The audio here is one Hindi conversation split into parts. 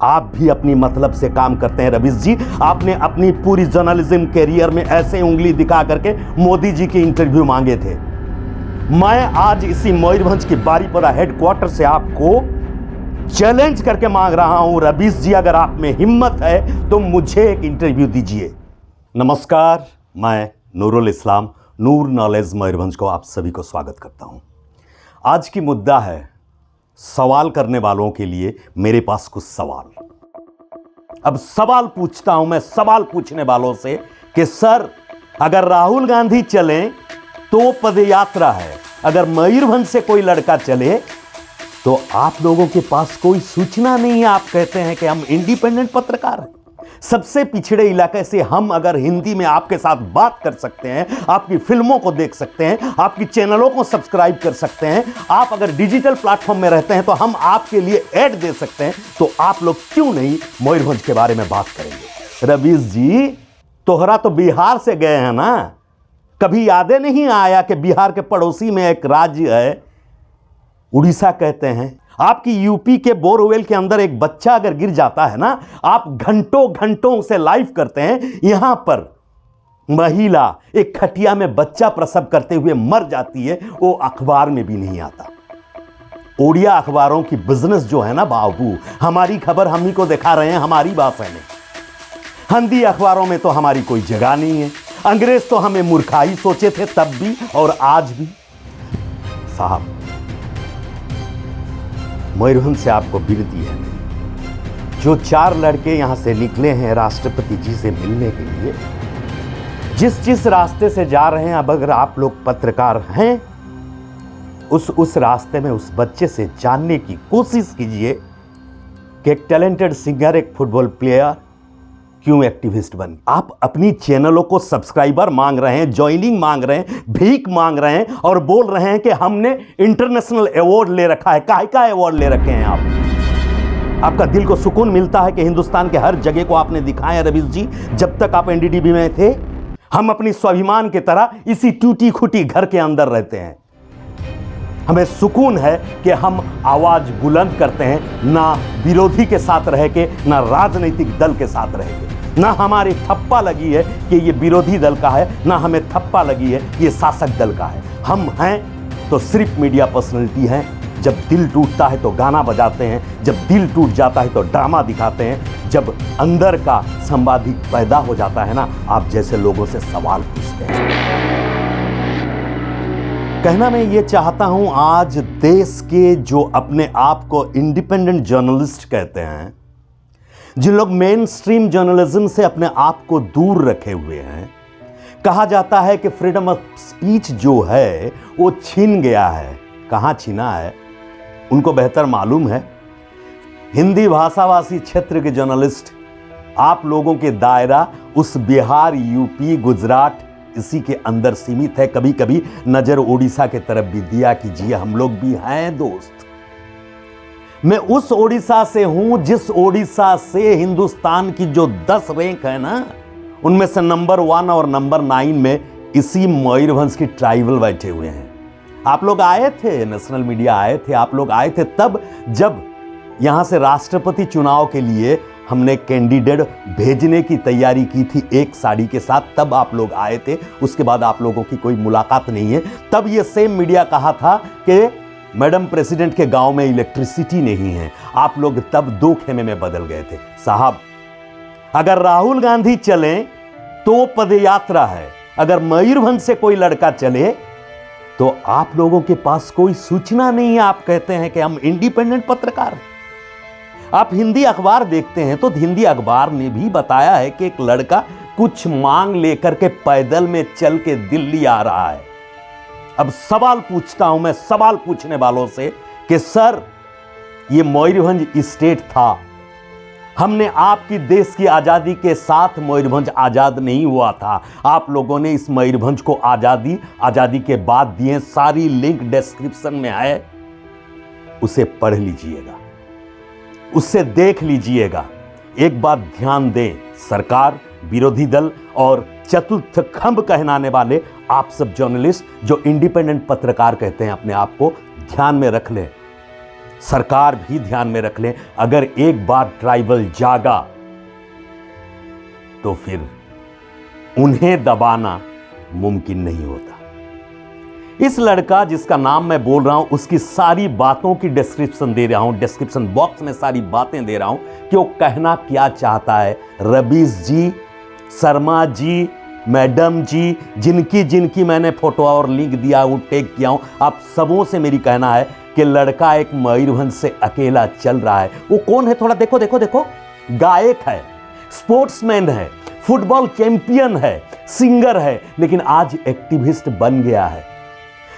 आप भी अपनी मतलब से काम करते हैं रवीश जी। आपने अपनी पूरी जर्नलिज्म कैरियर में ऐसे उंगली दिखा करके मोदी जी की इंटरव्यू मांगे थे। मैं आज इसी मयूरभंज की बारीपुरा हेडक्वार्टर से आपको चैलेंज करके मांग रहा हूं, रवीश जी अगर आप में हिम्मत है तो मुझे एक इंटरव्यू दीजिए। नमस्कार, मैं नूरुल इस्लाम, नूर नॉलेज मयूरभंज को आप सभी को स्वागत करता हूं। आज की मुद्दा है सवाल करने वालों के लिए मेरे पास कुछ सवाल। अब सवाल पूछता हूं मैं सवाल पूछने वालों से कि सर, अगर राहुल गांधी चलें तो पदयात्रा है, अगर मयूरभंज से कोई लड़का चले तो आप लोगों के पास कोई सूचना नहीं है। आप कहते हैं कि हम इंडिपेंडेंट पत्रकार हैं। सबसे पिछड़े इलाके से हम अगर हिंदी में आपके साथ बात कर सकते हैं, आपकी फिल्मों को देख सकते हैं, आपकी चैनलों को सब्सक्राइब कर सकते हैं, आप अगर डिजिटल प्लेटफॉर्म में रहते हैं तो हम आपके लिए ऐड दे सकते हैं, तो आप लोग क्यों नहीं मयूरभंज के बारे में बात करेंगे? रवीश जी, तोहरा तो बिहार से गए हैं ना, कभी यादें नहीं आया कि बिहार के पड़ोसी में एक राज्य है उड़ीसा कहते हैं। आपकी यूपी के बोरवेल के अंदर एक बच्चा अगर गिर जाता है ना, आप घंटों घंटों उसे लाइव करते हैं। यहां पर महिला एक खटिया में बच्चा प्रसव करते हुए मर जाती है, वो अखबार में भी नहीं आता। ओडिया अखबारों की बिजनेस जो है ना बाबू, हमारी खबर हम ही को दिखा रहे हैं, हमारी बात है नहीं। हिंदी अखबारों में तो हमारी कोई जगह नहीं है। अंग्रेज तो हमें मूर्खाई सोचे थे तब भी और आज भी। साहब, मयूरभंज से आपको विनती है, जो 4 लड़के यहां से निकले हैं राष्ट्रपति जी से मिलने के लिए, जिस रास्ते से जा रहे हैं, अब अगर आप लोग पत्रकार हैं, उस रास्ते में उस बच्चे से जानने की कोशिश कीजिए कि एक टैलेंटेड सिंगर, एक फुटबॉल प्लेयर क्यों एक्टिविस्ट बन। आप अपनी चैनलों को सब्सक्राइबर मांग रहे हैं, ज्वाइनिंग मांग रहे हैं, भीख मांग रहे हैं और बोल रहे हैं कि हमने इंटरनेशनल अवार्ड ले रखा है। काहे का अवार्ड ले रखे हैं आप? आपका दिल को सुकून मिलता है कि हिंदुस्तान के हर जगह को आपने दिखाया रवीश जी। जब तक आप एनडीटीवी में थे, हम अपनी स्वाभिमान की तरह इसी टूटी खुटी घर के अंदर रहते हैं। हमें सुकून है कि हम आवाज बुलंद करते हैं, ना विरोधी के साथ रह के, ना राजनीतिक दल के साथ रह के। ना हमारी थप्पा लगी है कि ये विरोधी दल का है, ना हमें थप्पा लगी है ये शासक दल का है। हम हैं तो सिर्फ मीडिया पर्सनैलिटी हैं। जब दिल टूटता है तो गाना बजाते हैं, जब दिल टूट जाता है तो ड्रामा दिखाते हैं, जब अंदर का संवादिक पैदा हो जाता है ना, आप जैसे लोगों से सवाल पूछते हैं। कहना मैं ये चाहता हूं, आज देश के जो अपने आप को इंडिपेंडेंट जर्नलिस्ट कहते हैं, जिन लोग मेन स्ट्रीम जर्नलिज्म से अपने आप को दूर रखे हुए हैं, कहा जाता है कि फ्रीडम ऑफ स्पीच जो है वो छीन गया है। कहां छीना है उनको बेहतर मालूम है। हिंदी भाषाभाषी क्षेत्र के जर्नलिस्ट, आप लोगों के दायरा उस बिहार, यूपी, गुजरात इसी के अंदर सीमित है। कभी कभी नजर उड़ीसा के तरफ भी दिया कीजिए, हम लोग भी हैं दोस्त। मैं उस ओडिशा से हूं जिस ओडिशा से हिंदुस्तान की जो 10 रैंक है ना, उनमें से नंबर 1 और नंबर 9 में इसी मयूरभंज की ट्राइबल बैठे हुए हैं। आप लोग आए थे, नेशनल मीडिया आए थे, आप लोग आए थे तब जब यहां से राष्ट्रपति चुनाव के लिए हमने कैंडिडेट भेजने की तैयारी की थी एक साड़ी के साथ, तब आप लोग आए थे। उसके बाद आप लोगों की कोई मुलाकात नहीं है। तब ये सेम मीडिया कहा था कि मैडम प्रेसिडेंट के गांव में इलेक्ट्रिसिटी नहीं है। आप लोग तब 2 खेमे में बदल गए थे। साहब, अगर राहुल गांधी चलें तो पदयात्रा है, अगर मयूरभंज से कोई लड़का चले तो आप लोगों के पास कोई सूचना नहीं है। आप कहते हैं कि हम इंडिपेंडेंट पत्रकार हैं। आप हिंदी अखबार देखते हैं तो हिंदी अखबार ने भी बताया है कि एक लड़का कुछ मांग लेकर के पैदल में चल के दिल्ली आ रहा है। अब सवाल पूछता हूं मैं सवाल पूछने वालों से कि सर, ये मयूरभंज स्टेट था, हमने आपकी देश की आजादी के साथ मयूरभंज आजाद नहीं हुआ था। आप लोगों ने इस मयूरभंज को आजादी के बाद दिए। सारी लिंक डिस्क्रिप्शन में है, उसे पढ़ लीजिएगा, उससे देख लीजिएगा। एक बात ध्यान दें, सरकार, विरोधी दल और चतुर्थ खंभ कहलाने वाले आप सब जर्नलिस्ट जो इंडिपेंडेंट पत्रकार कहते हैं अपने आप को, ध्यान में रख लें। सरकार भी ध्यान में रख ले, अगर एक बार ट्राइबल जागा तो फिर उन्हें दबाना मुमकिन नहीं होता। इस लड़का जिसका नाम मैं बोल रहा हूं, उसकी सारी बातों की डिस्क्रिप्शन दे रहा हूं, डिस्क्रिप्शन बॉक्स में सारी बातें दे रहा हूं कि वो कहना क्या चाहता है। रवीश जी, शर्मा जी, मैडम जी, जिनकी जिनकी मैंने फोटो और लिंक दिया हूं, टैग किया हूं, आप सबों से मेरी कहना है कि लड़का एक मयूरभंज से अकेला चल रहा है। वो कौन है? थोड़ा देखो देखो देखो। गायक है, स्पोर्ट्समैन है, फुटबॉल चैंपियन है, सिंगर है, लेकिन आज एक्टिविस्ट बन गया है।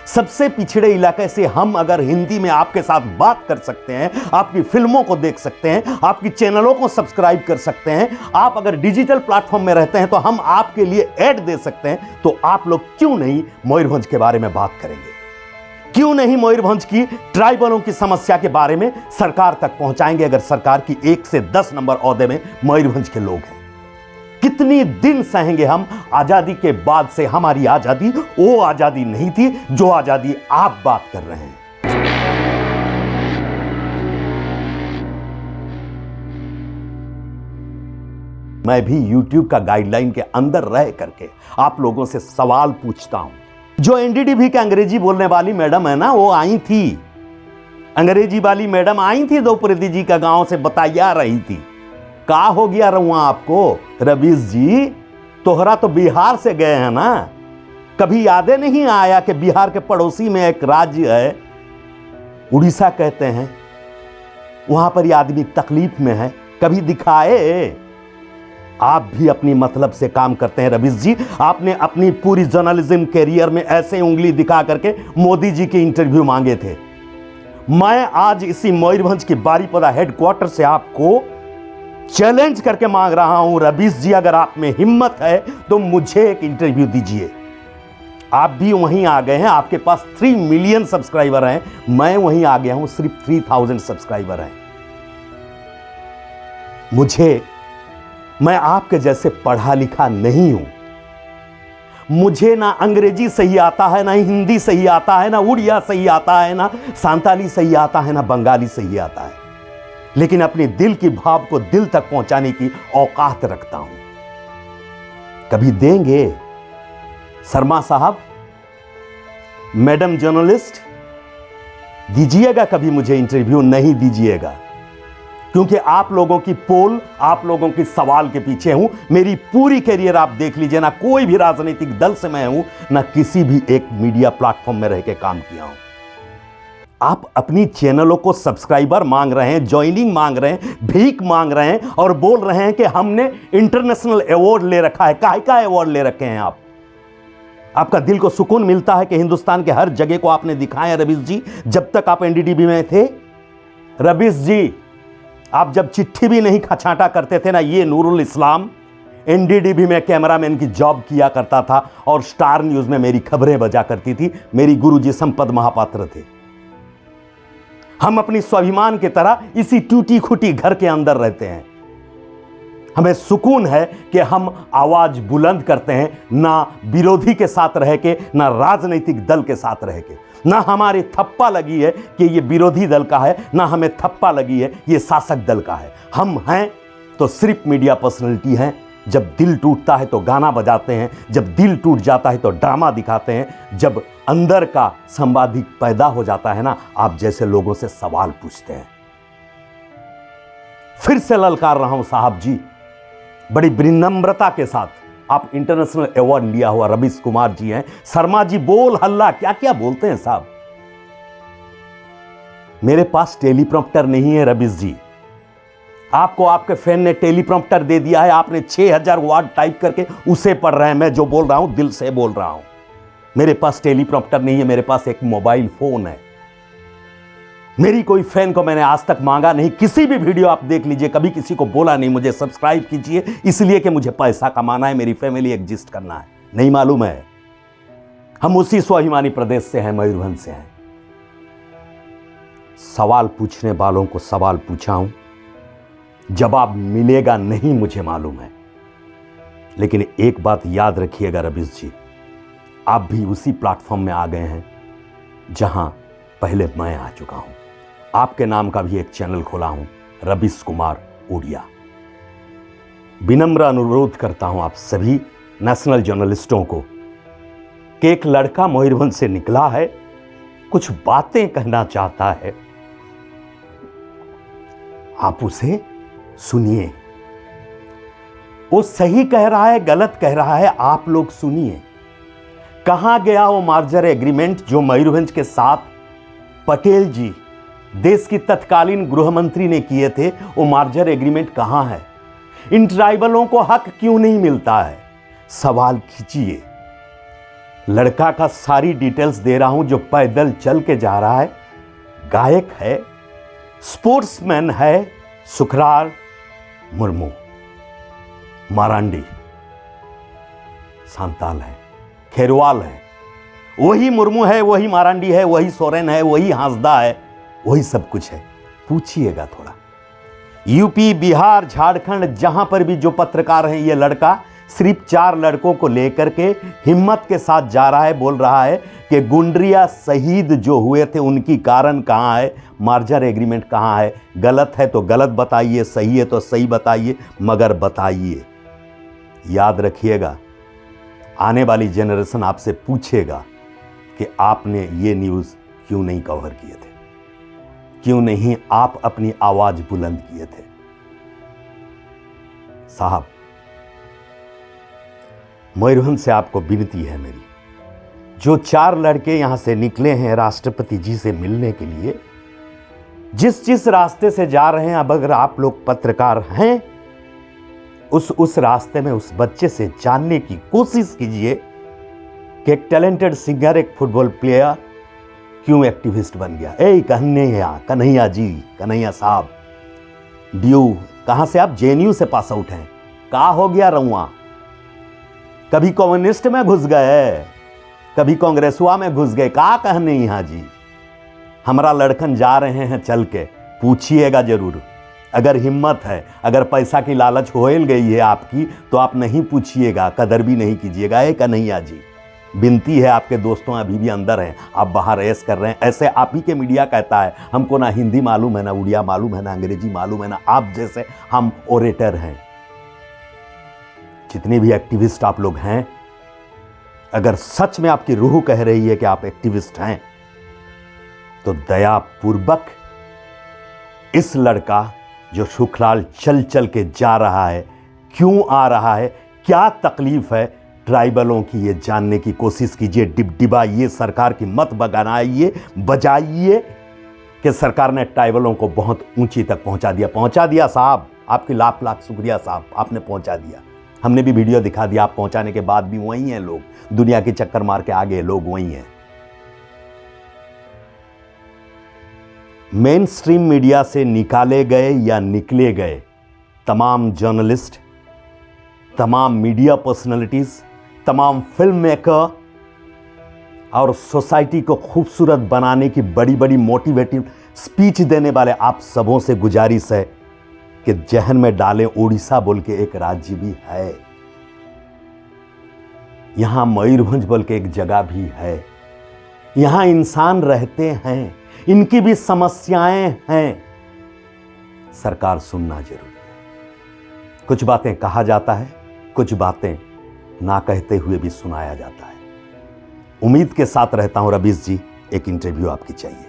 सबसे पिछड़े इलाके से हम अगर हिंदी में आपके साथ बात कर सकते हैं, आपकी फिल्मों को देख सकते हैं, आपकी चैनलों को सब्सक्राइब कर सकते हैं, आप अगर डिजिटल प्लेटफॉर्म में रहते हैं तो हम आपके लिए ऐड दे सकते हैं, तो आप लोग क्यों नहीं मयूरभंज के बारे में बात करेंगे? क्यों नहीं मयूरभंज की ट्राइबलों की समस्या के बारे में सरकार तक पहुंचाएंगे, अगर सरकार की 1 से 10 नंबर ओहदे में मयूरभंज के लोग हैं? कितनी दिन सहेंगे हम? आजादी के बाद से हमारी आजादी वो आजादी नहीं थी जो आजादी आप बात कर रहे हैं। मैं भी YouTube का गाइडलाइन के अंदर रह करके आप लोगों से सवाल पूछता हूं। जो एनडीडीबी के अंग्रेजी बोलने वाली मैडम है ना, वो आई थी, अंग्रेजी वाली मैडम आई थी द्रौपदी जी का गांव से बताया रही थी। का हो गया रहुआ आपको? रवीश जी, तोहरा तो बिहार से गए हैं ना, कभी याद नहीं आया कि बिहार के पड़ोसी में एक राज्य है, उड़ीसा कहते हैं, वहां पर ये आदमी तकलीफ में है, कभी दिखाए? आप भी अपनी मतलब से काम करते हैं रवीश जी। आपने अपनी पूरी जर्नलिज्म कैरियर में ऐसे उंगली दिखा करके मोदी जी के इंटरव्यू मांगे थे। मैं आज इसी मयूरभंज की बारीपदा हेडक्वार्टर से आपको चैलेंज करके मांग रहा हूं, रवीश जी, अगर आप में हिम्मत है तो मुझे एक इंटरव्यू दीजिए। आप भी वहीं आ गए हैं, आपके पास 3 मिलियन सब्सक्राइबर हैं, मैं वहीं आ गया हूं, सिर्फ 3000 सब्सक्राइबर हैं। मैं आपके जैसे पढ़ा लिखा नहीं हूं, मुझे ना अंग्रेजी सही आता है, ना हिंदी सही आता है, ना उड़िया सही आता है, ना सांताली सही आता है, ना बंगाली सही आता है, लेकिन अपने दिल की भाव को दिल तक पहुंचाने की औकात रखता हूं। कभी देंगे शर्मा साहब, मैडम जर्नलिस्ट, दीजिएगा कभी मुझे इंटरव्यू? नहीं दीजिएगा, क्योंकि आप लोगों की पोल, आप लोगों की सवाल के पीछे हूं। मेरी पूरी कैरियर आप देख लीजिए, ना कोई भी राजनीतिक दल से मैं हूं, ना किसी भी एक मीडिया प्लेटफॉर्म में रह के काम किया हूं। आप अपनी चैनलों को सब्सक्राइबर मांग रहे हैं, ज्वाइनिंग मांग रहे हैं, भीख मांग रहे हैं और बोल रहे हैं कि हमने इंटरनेशनल अवार्ड ले रखा है। काहे का अवार्ड ले रखे हैं आप? आपका दिल को सुकून मिलता है कि हिंदुस्तान के हर जगह को आपने दिखाया रवीश जी, जब तक आप एनडीडीबी में थे। रवीश जी, आप जब चिट्ठी भी नहीं छांटा करते थे ना, ये नूरुल इस्लाम एनडीडीबी में कैमरामैन की जॉब किया करता था और स्टार न्यूज में मेरी खबरें बजा करती थी। मेरी गुरुजी संपत महापात्र थे। हम अपनी स्वाभिमान की तरह इसी टूटी खुटी घर के अंदर रहते हैं। हमें सुकून है कि हम आवाज बुलंद करते हैं, ना विरोधी के साथ रह के, ना राजनीतिक दल के साथ रह के, ना हमारी थप्पा लगी है कि ये विरोधी दल का है, ना हमें थप्पा लगी है ये शासक दल का है। हम हैं तो सिर्फ मीडिया पर्सनैलिटी हैं। जब दिल टूटता है तो गाना बजाते हैं, जब दिल टूट जाता है तो ड्रामा दिखाते हैं, जब अंदर का संवादिक पैदा हो जाता है ना, आप जैसे लोगों से सवाल पूछते हैं। फिर से ललकार रहा हूं साहब जी, बड़ी विनम्रता के साथ, आप इंटरनेशनल अवार्ड लिया हुआ रवीश कुमार जी हैं। शर्मा जी बोल हल्ला क्या क्या बोलते हैं साहब। मेरे पास टेलीप्रॉम्प्टर नहीं है रवीश जी, आपको आपके फैन ने टेलीप्रॉम्प्टर दे दिया है, आपने 6000 वर्ड टाइप करके उसे पढ़ रहे हैं। मैं जो बोल रहा हूं दिल से बोल रहा हूं। मेरे पास टेलीप्रॉम्प्टर नहीं है, मेरे पास एक मोबाइल फोन है। मेरी कोई फैन को मैंने आज तक मांगा नहीं। किसी भी वीडियो आप देख लीजिए, कभी किसी को बोला नहीं मुझे सब्सक्राइब कीजिए, इसलिए कि मुझे पैसा कमाना है, मेरी फैमिली एग्जिस्ट करना है। नहीं मालूम है, हम उसी स्वाभिमानी प्रदेश से हैं, मयूरभंज से हैं। सवाल पूछने वालों को सवाल पूछा हूं, जवाब मिलेगा नहीं मुझे मालूम है, लेकिन एक बात याद रखिएगा रवीश जी, आप भी उसी प्लेटफॉर्म में आ गए हैं जहां पहले मैं आ चुका हूं। आपके नाम का भी एक चैनल खोला हूं, रवीश कुमार उड़िया। विनम्र अनुरोध करता हूं आप सभी नेशनल जर्नलिस्टों को कि एक लड़का मयूरभंज से निकला है, कुछ बातें कहना चाहता है, आप उसे सुनिए। वो सही कह रहा है, गलत कह रहा है, आप लोग सुनिए। कहां गया वो मार्जर एग्रीमेंट जो मयूरभंज के साथ पटेल जी, देश की तत्कालीन गृह मंत्री ने किए थे? वो मार्जर एग्रीमेंट कहां है? इन ट्राइबलों को हक क्यों नहीं मिलता है? सवाल खींचिए। लड़का का सारी डिटेल्स दे रहा हूं, जो पैदल चल के जा रहा है, गायक है, स्पोर्ट्समैन है, सुखराल मुर्मू, मारांडी, सांताल है, खेरवाल है, वही मुर्मू है, वही मारांडी है, वही सोरेन है, वही हांसदा है, वही सब कुछ है। पूछिएगा थोड़ा। यूपी, बिहार, झारखंड, जहां पर भी जो पत्रकार हैं, ये लड़का सिर्फ 4 लड़कों को लेकर के हिम्मत के साथ जा रहा है, बोल रहा है कि गुंडरिया शहीद जो हुए थे उनकी कारण कहां है, मार्जर एग्रीमेंट कहां है। गलत है तो गलत बताइए, सही है तो सही बताइए, मगर बताइए। याद रखिएगा, आने वाली जनरेशन आपसे पूछेगा कि आपने ये न्यूज़ क्यों नहीं कवर किए थे, क्यों नहीं आप अपनी आवाज बुलंद किए थे। साहब, मयूरभंज से आपको विनती है मेरी, जो 4 लड़के यहां से निकले हैं राष्ट्रपति जी से मिलने के लिए, जिस रास्ते से जा रहे हैं, अब अगर आप लोग पत्रकार हैं, उस रास्ते में उस बच्चे से जानने की कोशिश कीजिए कि एक टैलेंटेड सिंगर, एक फुटबॉल प्लेयर क्यों एक्टिविस्ट बन गया। कन्हैया जी, कन्हैया साहब, ड्यू, कहां से आप? जेएनयू से पास आउट हैं। का हो गया रउआ? कभी कम्युनिस्ट में घुस गए, कभी कांग्रेसुआ में घुस गए, का कहने यहाँ जी? हमारा लड़कन जा रहे हैं चल के, पूछिएगा जरूर। अगर हिम्मत है, अगर पैसा की लालच होल गई है आपकी, तो आप नहीं पूछिएगा, कदर भी नहीं कीजिएगा। कन्हैया जी, विनती है, आपके दोस्तों अभी भी अंदर हैं, आप बाहर ऐश कर रहे हैं। ऐसे आप ही के मीडिया कहता है, हमको ना हिंदी मालूम है, ना उड़िया मालूम है, ना अंग्रेजी मालूम है, ना आप जैसे हम ओरेटर हैं। जितने भी एक्टिविस्ट आप लोग हैं, अगर सच में आपकी रूह कह रही है कि आप एक्टिविस्ट हैं, तो दयापूर्वक इस लड़का जो सुखलाल चल चल के जा रहा है, क्यों आ रहा है, क्या तकलीफ है ट्राइबलों की, ये जानने की कोशिश कीजिए। डिबडिबाइए, सरकार की मत बजाइए कि सरकार ने ट्राइबलों को बहुत ऊंची तक पहुंचा दिया साहब। आपकी लाख लाख शुक्रिया साहब, आपने पहुंचा दिया। हमने भी वीडियो दिखा दिया, आप पहुंचाने के बाद भी वही हैं लोग, दुनिया के चक्कर मार के आगे लोग वही हैं। मेन स्ट्रीम मीडिया से निकाले गए या निकले गए तमाम जर्नलिस्ट, तमाम मीडिया पर्सनालिटीज, तमाम फिल्म मेकर और सोसाइटी को खूबसूरत बनाने की बड़ी बड़ी मोटिवेटिव स्पीच देने वाले आप सबों से गुजारिश है कि जहन में डालें, उड़ीसा बोल के एक राज्य भी है, यहां मयूरभंज बोल के एक जगह भी है, यहां इंसान रहते हैं, इनकी भी समस्याएं हैं। सरकार सुनना जरूरी है। कुछ बातें कहा जाता है, कुछ बातें ना कहते हुए भी सुनाया जाता है। उम्मीद के साथ रहता हूं रवीश जी, एक इंटरव्यू आपकी चाहिए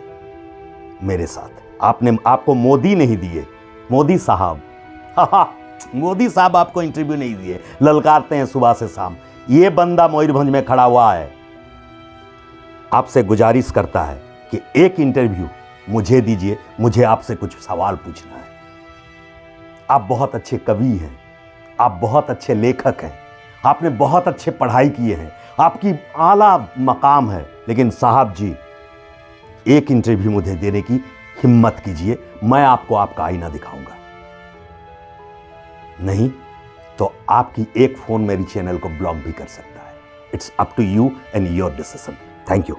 मेरे साथ। आपको मोदी नहीं दिए, मोदी साहब मोदी साहब आपको इंटरव्यू नहीं दिए, ललकारते हैं सुबह से शाम। ये बंदा मयूरभंज में खड़ा हुआ है, आपसे गुजारिश करता है कि एक इंटरव्यू मुझे दीजिए, मुझे आपसे कुछ सवाल पूछना है। आप बहुत अच्छे कवि हैं, आप बहुत अच्छे लेखक हैं, आपने बहुत अच्छे पढ़ाई किए हैं, आपकी आला मकाम है, लेकिन साहब जी एक इंटरव्यू मुझे देने की हिम्मत कीजिए, मैं आपको आपका आईना दिखाऊंगा। नहीं तो आपकी एक फोन मेरी चैनल को ब्लॉक भी कर सकता है। It's up to you and your decision. Thank you.